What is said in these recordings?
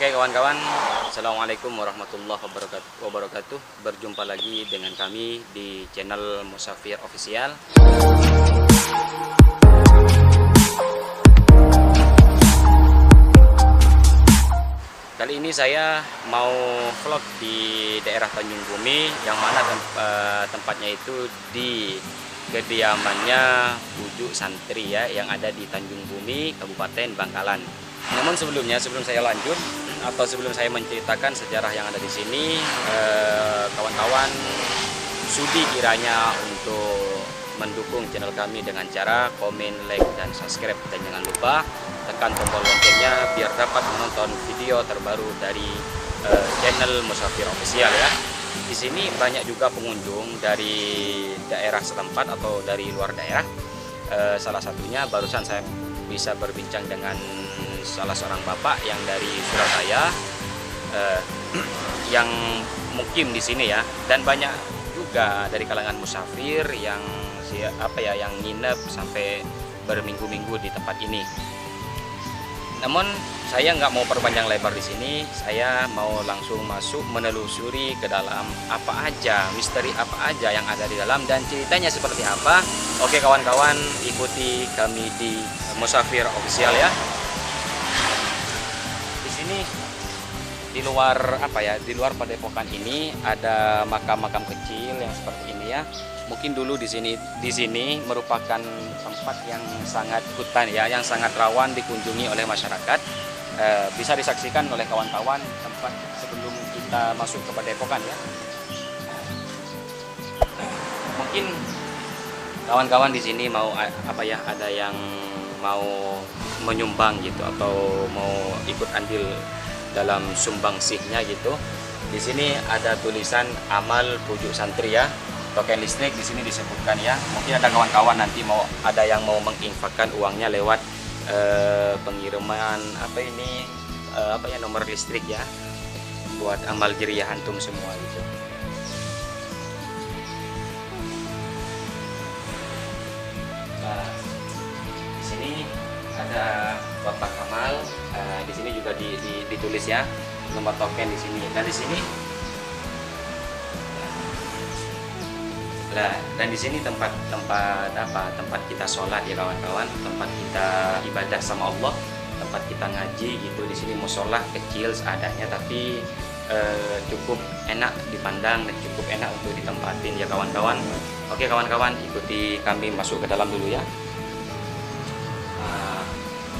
Oke kawan-kawan, Assalamualaikum warahmatullahi wabarakatuh. Berjumpa lagi dengan kami di channel Musafir Official. Kali ini saya mau vlog di daerah Tanjung Bumi, yang mana tempatnya itu di kediamannya Pujuk Santri ya, yang ada di Tanjung Bumi, Kabupaten Bangkalan. Namun sebelum saya lanjut atau sebelum saya menceritakan sejarah yang ada di sini, kawan-kawan sudi kiranya untuk mendukung channel kami dengan cara komen, like, dan subscribe, dan jangan lupa tekan tombol loncengnya biar dapat menonton video terbaru dari channel Musafir Official ya. Di sini banyak juga pengunjung dari daerah setempat atau dari luar daerah. Salah satunya barusan saya bisa berbincang dengan salah seorang bapak yang dari Surabaya, yang mukim di sini ya, dan banyak juga dari kalangan musafir yang yang nginep sampai berminggu-minggu di tempat ini. Namun saya nggak mau perpanjang lebar di sini, saya mau langsung masuk menelusuri ke dalam apa aja, misteri apa aja yang ada di dalam dan ceritanya seperti apa. Oke kawan-kawan, ikuti kami di Musafir Official ya. Di sini di luar di luar padepokan ini ada makam-makam kecil yang seperti ini ya. Mungkin dulu di sini merupakan tempat yang sangat hutan ya, yang sangat rawan dikunjungi oleh masyarakat. Bisa disaksikan oleh kawan-kawan tempat sebelum kita masuk ke padepokan ya. Mungkin kawan-kawan di sini mau ada yang mau menyumbang gitu atau mau ikut andil dalam sumbangsihnya gitu. Di sini ada tulisan amal Pujuk Santri ya. Token listrik di sini disebutkan ya. Mungkin ada kawan-kawan nanti ada yang mau menginfakkan uangnya lewat pengiriman nomor listrik ya, buat amal jariah antum semua gitu. Nah, di sini ada kotak amal. Di sini juga ditulis ya nomor token di sini. Dan di sini dan di sini tempat kita sholat ya kawan-kawan, tempat kita ibadah sama Allah, tempat kita ngaji gitu. Di sini musola kecil seadanya, tapi cukup enak dipandang dan cukup enak untuk ditempatin ya kawan-kawan. Oke kawan-kawan, ikuti kami masuk ke dalam dulu ya.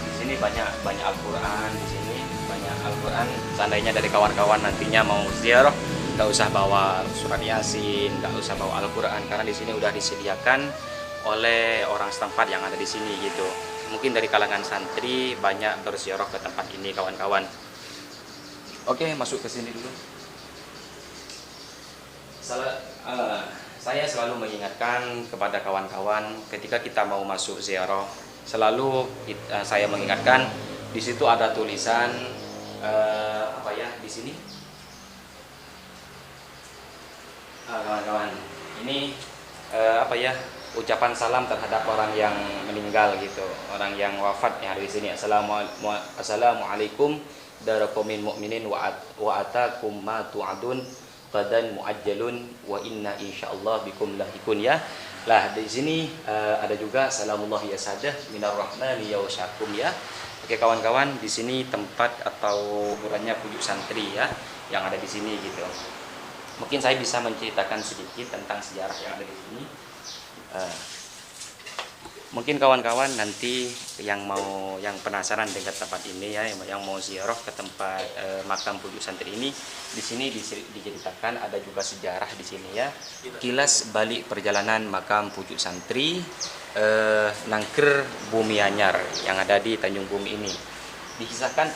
Di sini banyak Al-Quran, di sini banyak Al-Quran. Seandainya dari kawan-kawan nantinya mau ziarah, nggak usah bawa surat Yasin, nggak usah bawa Al-Quran, karena di sini udah disediakan oleh orang setempat yang ada di sini gitu. Mungkin dari kalangan santri banyak berziarah ke tempat ini kawan-kawan. Oke, masuk ke sini dulu. Saya selalu mengingatkan kepada kawan-kawan ketika kita mau masuk ziarah, selalu saya mengingatkan di situ ada tulisan di sini. Kawan-kawan, ini ucapan salam terhadap orang yang meninggal gitu, orang yang wafat yang ada di sini. Assalamualaikum darakomin mukminin wa atakum ma tu'adun qadan muajjalun wa inna insyaallah bikum lahikun ya. Lah di sini ada juga salamullah ya sadah minar rahmani ya wasyakum ya. Oke kawan-kawan, di sini tempat atau kuburannya Pujuk Santri ya yang ada di sini gitu. Mungkin saya bisa menceritakan sedikit tentang sejarah yang ada di sini. Mungkin kawan-kawan nanti yang penasaran dengan tempat ini ya, yang mau ziarah ke tempat makam Pujuk Santri ini, di sini diceritakan ada juga sejarah di sini ya. Kilas balik perjalanan makam Pujuk Santri Nangker Bumi Anyar yang ada di Tanjung Bumi ini. Dikisahkan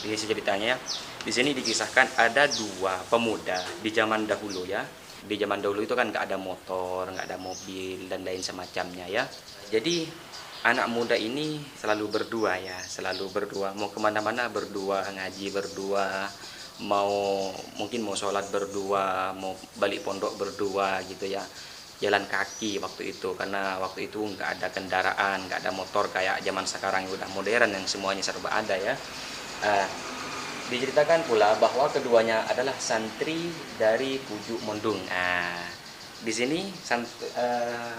di ceritanya. Di sini dikisahkan ada dua pemuda di zaman dahulu ya. Di zaman dahulu itu kan nggak ada motor, nggak ada mobil dan lain semacamnya ya. Jadi anak muda ini selalu berdua ya, mau kemana-mana berdua, ngaji berdua, mungkin mau sholat berdua, mau balik pondok berdua gitu ya. Jalan kaki waktu itu, karena waktu itu nggak ada kendaraan, nggak ada motor kayak zaman sekarang udah modern yang semuanya serba ada ya. Uh, Diceritakan pula bahwa keduanya adalah santri dari Pujuk Mondung. Di sini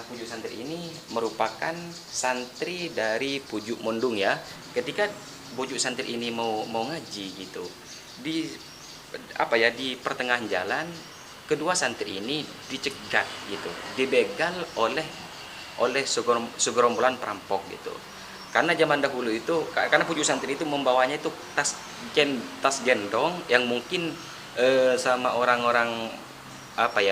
Pujuk Santri ini merupakan santri dari Pujuk Mondung ya. Ketika Pujuk Santri ini mau ngaji gitu, di di pertengahan jalan kedua santri ini dicegat gitu, dibegal oleh segerombolan perampok gitu. Karena zaman dahulu itu, karena Pujuk Santri itu membawanya itu tas gendong yang mungkin sama orang-orang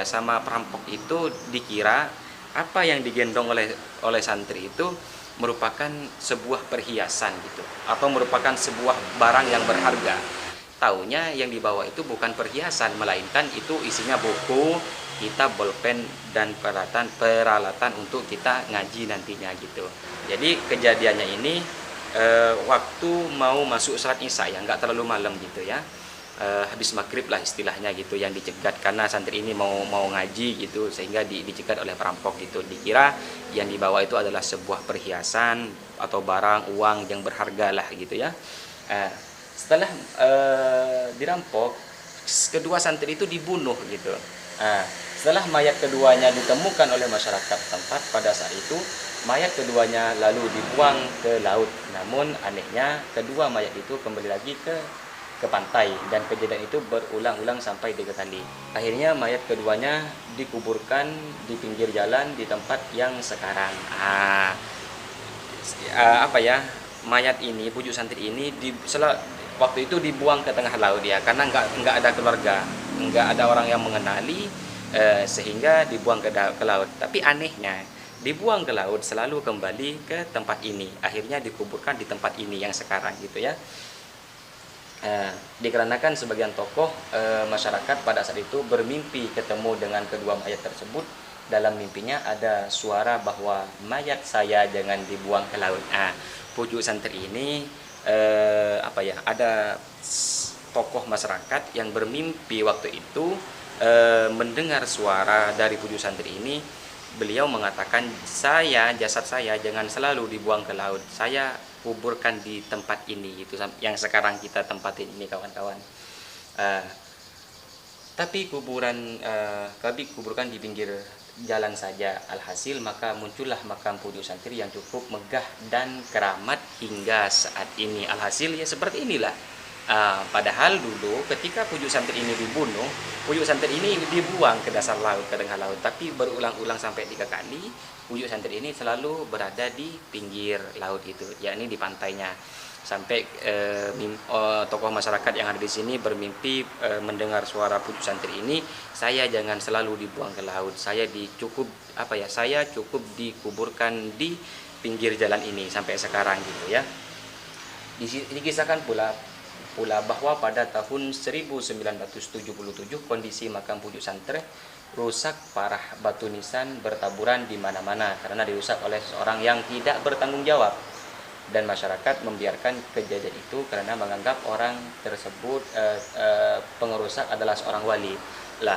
sama perampok itu dikira apa yang digendong oleh santri itu merupakan sebuah perhiasan gitu, atau merupakan sebuah barang yang berharga. Taunya yang dibawa itu bukan perhiasan, melainkan itu isinya buku, kitab, bolpen, dan peralatan untuk kita ngaji nantinya gitu. Jadi kejadiannya ini waktu mau masuk salat isya ya, nggak terlalu malam gitu ya, habis maghrib lah istilahnya gitu, yang dicegat karena santri ini mau ngaji gitu, sehingga dicegat oleh perampok gitu. Dikira yang dibawa itu adalah sebuah perhiasan atau barang uang yang berharga lah gitu ya. Setelah dirampok, kedua santri itu dibunuh gitu. Setelah mayat keduanya ditemukan oleh masyarakat tempat pada saat itu, mayat keduanya lalu dibuang ke laut. Namun anehnya kedua mayat itu kembali lagi ke pantai, dan kejadian itu berulang-ulang sampai 3 kali. Akhirnya mayat keduanya dikuburkan di pinggir jalan di tempat yang sekarang. Mayat ini, Pujuk Santri ini waktu itu dibuang ke tengah laut ya, karena nggak ada keluarga, nggak ada orang yang mengenali, sehingga dibuang ke laut. Tapi anehnya dibuang ke laut selalu kembali ke tempat ini, akhirnya dikuburkan di tempat ini yang sekarang gitu ya. Dikarenakan sebagian tokoh masyarakat pada saat itu bermimpi ketemu dengan kedua mayat tersebut. Dalam mimpinya ada suara bahwa mayat saya jangan dibuang ke laut. Pujuk Santri ini ada tokoh masyarakat yang bermimpi waktu itu mendengar suara dari Pujuk Santri ini. Beliau mengatakan, jasad saya jangan selalu dibuang ke laut, saya kuburkan di tempat ini gitu, yang sekarang kita tempatin ini kawan-kawan. Tapi kuburkan di pinggir jalan saja. Alhasil maka muncullah makam Pujuk Santri yang cukup megah dan keramat hingga saat ini. Alhasil ya seperti inilah. Padahal dulu ketika Pujuk Santri ini dibunuh, Pujuk Santri ini dibuang ke dasar laut, ke tengah laut. Tapi berulang-ulang sampai 3 kali, Pujuk Santri ini selalu berada di pinggir laut itu, yakni di pantainya. Sampai tokoh masyarakat yang ada di sini bermimpi mendengar suara Pujuk Santri ini, saya jangan selalu dibuang ke laut, saya cukup dikuburkan di pinggir jalan ini sampai sekarang gitu ya. Dikisahkan pula bahwa pada tahun 1977 kondisi makam Pujuk Santri rusak parah, batu nisan bertaburan di mana-mana karena dirusak oleh seorang yang tidak bertanggung jawab, dan masyarakat membiarkan kejadian itu karena menganggap orang tersebut pengerusak adalah seorang wali. Lah,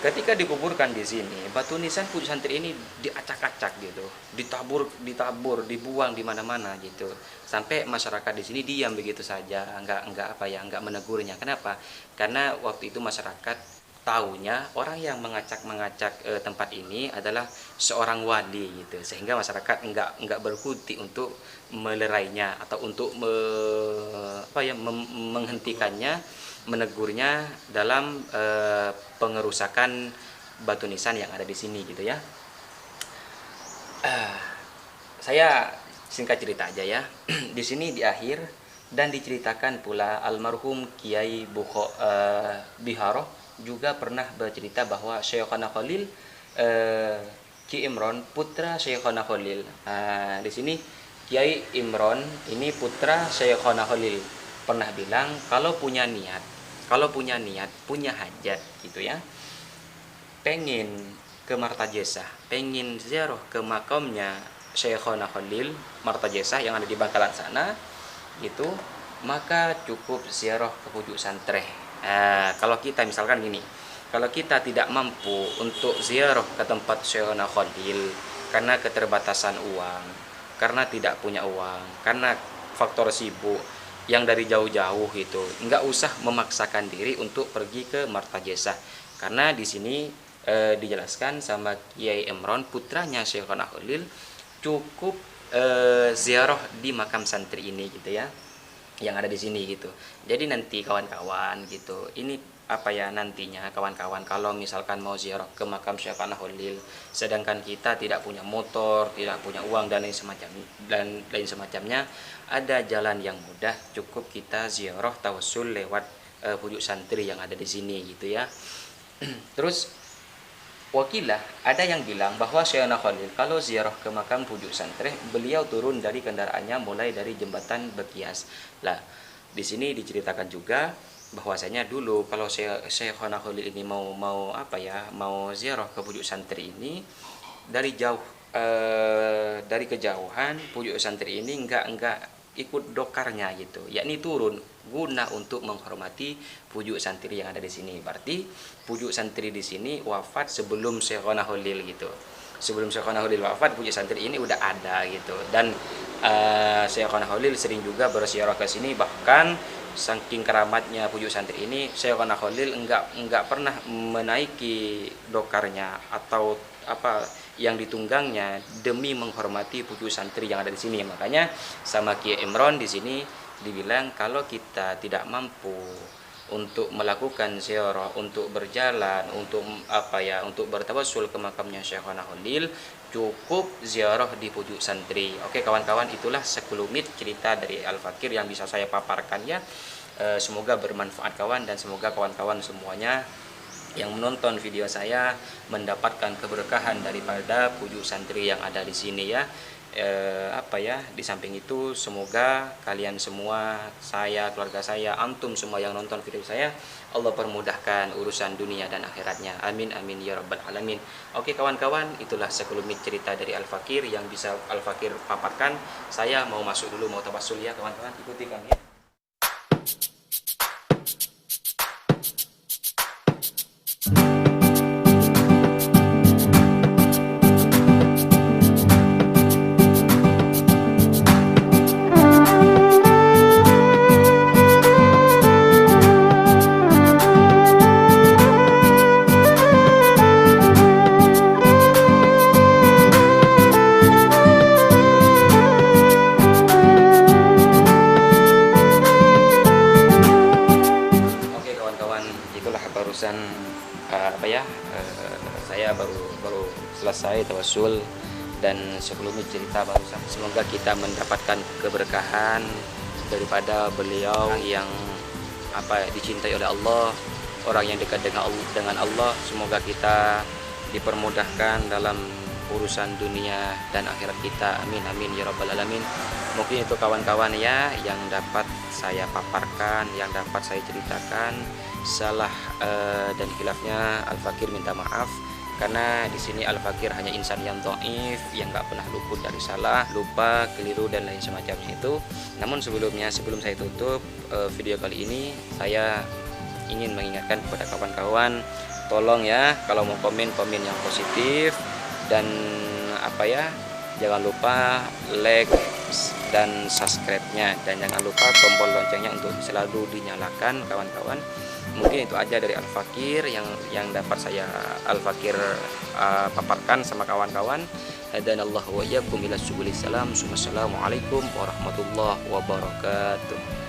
ketika dikuburkan di sini, batu nisan Pujuk Santri ini diacak-acak gitu, ditabur, dibuang di mana-mana gitu. Sampai masyarakat di sini diam begitu saja, nggak menegurnya. Kenapa? Karena waktu itu masyarakat taunya orang yang mengacak tempat ini adalah seorang wali gitu, sehingga masyarakat nggak berkutik untuk melerainya atau untuk menghentikannya, menegurnya dalam pengerusakan batu nisan yang ada di sini gitu ya. Saya singkat cerita aja ya. Di sini di akhir dan diceritakan pula almarhum Kiai Biharo juga pernah bercerita bahwa Syekhona Khalil, Ki Imron putra Syekhona Khalil. Di sini Kiai Imron ini putra Syekhona Khalil pernah bilang kalau punya niat, punya hajat gitu ya, pengen ke Martajesa, pengen ziarah ke makamnya Syekhona Khalil Martajesa yang ada di Bangkalan sana gitu, maka cukup ziarah ke Pujuk Santri. Kalau kita misalkan gini, kalau kita tidak mampu untuk ziarah ke tempat Syekhona Khalil karena keterbatasan uang, karena tidak punya uang, karena faktor sibuk, yang dari jauh-jauh gitu, nggak usah memaksakan diri untuk pergi ke Martajasa, karena di sini dijelaskan sama Kiai Imron putranya Syekhona Khalil cukup ziarah di makam santri ini gitu ya, yang ada di sini gitu. Jadi nanti kawan-kawan gitu, ini apa ya, nantinya kawan-kawan kalau misalkan mau ziarah ke makam Syekhona Khalil, sedangkan kita tidak punya motor, tidak punya uang dan lain semacamnya, ada jalan yang mudah, cukup kita ziarah tawassul lewat pujuk santri yang ada di sini gitu ya. Terus wakilah ada yang bilang bahwa Syekhona Khalil kalau ziarah ke makam pujuk santri, beliau turun dari kendaraannya mulai dari jembatan Bekias. Lah, di sini diceritakan juga bahwasanya dulu kalau Syekhona Khalil ini mau apa ya, mau ziarah ke pujuk santri ini dari jauh, dari kejauhan pujuk santri ini enggak ikut dokarnya gitu, yakni turun guna untuk menghormati pujuk santri yang ada di sini. Berarti pujuk santri di sini wafat sebelum Syekhona Khalil gitu. Sebelum Syekhona Khalil wafat, pujuk santri ini udah ada gitu. Dan Syekhona Khalil sering juga berziarah ke sini, bahkan saking keramatnya pujuk santri ini, Syekhona Khalil enggak pernah menaiki dokarnya atau apa yang ditunggangnya demi menghormati pujuk santri yang ada di sini. Makanya sama Kiai Imron di sini dibilang kalau kita tidak mampu untuk melakukan ziarah, untuk berjalan, untuk apa ya, untuk bertawassul ke makamnya Syekhona Khalil, cukup ziarah di pujuk santri. Oke kawan-kawan, itulah sekelumit cerita dari Al-Fakir yang bisa saya paparkan ya. Semoga bermanfaat kawan, dan semoga kawan-kawan semuanya yang menonton video saya mendapatkan keberkahan daripada pujuk santri yang ada di sini ya. Apa ya, di samping itu semoga kalian semua, saya, keluarga saya, antum semua yang nonton video saya, Allah permudahkan urusan dunia dan akhiratnya, amin amin ya rabbal alamin. Oke kawan-kawan, itulah sekelumit cerita dari Al-Fakir yang bisa Al-Fakir paparkan. Saya mau masuk dulu, mau tawassul ya kawan-kawan, ikuti kami ya. Barusan apa ya, saya baru selesai tawassul, dan sebelumnya cerita barusan, semoga kita mendapatkan keberkahan daripada beliau yang apa dicintai oleh Allah, orang yang dekat dengan Allah. Semoga kita dipermudahkan dalam urusan dunia dan akhirat kita, amin amin ya rabbal alamin. Mungkin itu kawan-kawan ya yang dapat saya paparkan, yang dapat saya ceritakan. Salah dan khilafnya Al-Fakir minta maaf, karena di sini Al-Fakir hanya insan yang dhaif, yang nggak pernah luput dari salah, lupa, keliru dan lain semacamnya itu. Namun sebelum saya tutup video kali ini, saya ingin mengingatkan kepada kawan-kawan, tolong ya kalau mau komen yang positif, dan apa ya, jangan lupa like dan subscribe-nya, dan jangan lupa tombol loncengnya untuk selalu dinyalakan kawan-kawan. Mungkin itu aja dari Al-Fakir yang dapat saya Al-Fakir paparkan sama kawan-kawan. Hadanallahu wa iyyakum ila subulil salam. Wassalamualaikum warahmatullahi wabarakatuh.